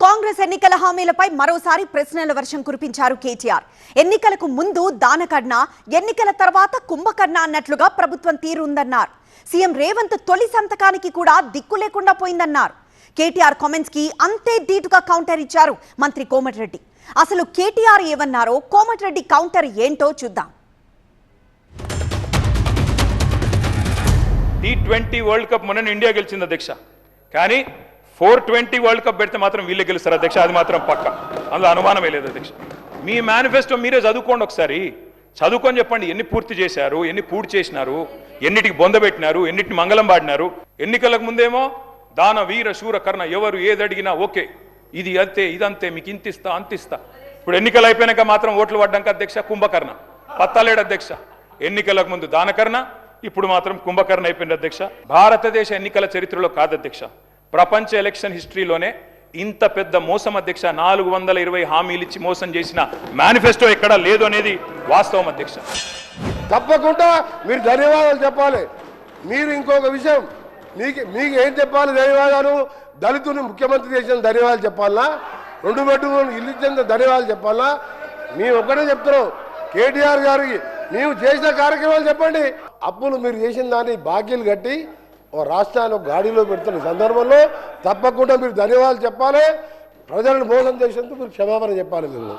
కాంగ్రెస్ ఎన్నికల హామీలపై మరోసారి ప్రశ్నల వర్షం కురిపించారు కేటీఆర్. ఎన్నికలకు ముందు దానకర్ణ, ఎన్నికల తర్వాత కుంభకర్ణ అన్నట్లుగా ప్రభుత్వం తీరుందన్నారు. సీఎం రేవంత్ తొలి సంతకానికి కూడా దిక్కు లేకుండా పోయిందన్నారు. కేటీఆర్ కామెంట్స్ కి అంతే ధీటుగా కౌంటర్ ఇచ్చారు మంత్రి కోమటిరెడ్డి. అసలు కేటీఆర్ ఏమన్నారో, కోమటిరెడ్డి కౌంటర్ ఏంటో చూద్దాం. T20 వరల్డ్ కప్ మొన్న ఇండియా గెలిచింది అధ్యక్ష. కానీ 420 వరల్డ్ కప్ పెడితే మాత్రం వీళ్ళే గెలుస్తారు అధ్యక్ష. అది మాత్రం పక్క, అందులో అనుమానమే లేదు అధ్యక్ష. మీ మేనిఫెస్టో మీరే చదువుకోండి ఒకసారి. చదువుకొని చెప్పండి ఎన్ని పూర్తి చేశారు, ఎన్ని పూర్తి చేసినారు, ఎన్నిటికి బొందబెట్టినారు, ఎన్నిటిని మంగళం పాడినారు. ఎన్నికలకు ముందేమో దాన వీర శూర కర్ణ, ఎవరు ఏది అడిగినా ఓకే, ఇది అంతే ఇదంతే, మీకు ఇంతిస్తా అంతిస్తా. ఇప్పుడు ఎన్నికలు అయిపోయినాక మాత్రం ఓట్లు పడ్డాక అధ్యక్ష కుంభకర్ణ పత్తాలేడు అధ్యక్ష. ఎన్నికలకు ముందు దానకర్ణ, ఇప్పుడు మాత్రం కుంభకర్ణ అయిపోయింది అధ్యక్ష. భారతదేశ ఎన్నికల చరిత్రలో కాదు అధ్యక్ష, ప్రపంచ ఎలక్షన్ హిస్టరీలోనే ఇంత పెద్ద మోసం అధ్యక్ష. 420 హామీలు ఇచ్చి మోసం చేసిన మేనిఫెస్టో ఎక్కడా లేదు అనేది వాస్తవం అధ్యక్ష. తప్పకుండా మీరు ధన్యవాదాలు చెప్పాలి. మీరు ఇంకొక విషయం, మీకు ఏం చెప్పాలి ధన్యవాదాలు? దళితుని ముఖ్యమంత్రి చేసిన ధన్యవాదాలు చెప్పాలనా? 2 బెడ్రూమ్ ఇల్లు ఇచ్చిన ధన్యవాదాలు చెప్పాలనా? మేము ఒక్కటే చెప్తున్నాం, కేటీఆర్ గారికి మేము చేసిన కార్యక్రమాలు చెప్పండి. అప్పులు మీరు చేసిన దాన్ని బాకీలు కట్టి ఓ రాష్ట్రాన్ని గాడిలో పెడుతున్న సందర్భంలో తప్పకుండా మీరు ధన్యవాదాలు చెప్పాలి. ప్రజలను మోసం చేసేందుకు మీరు క్షమాపణ చెప్పాలి. మీరు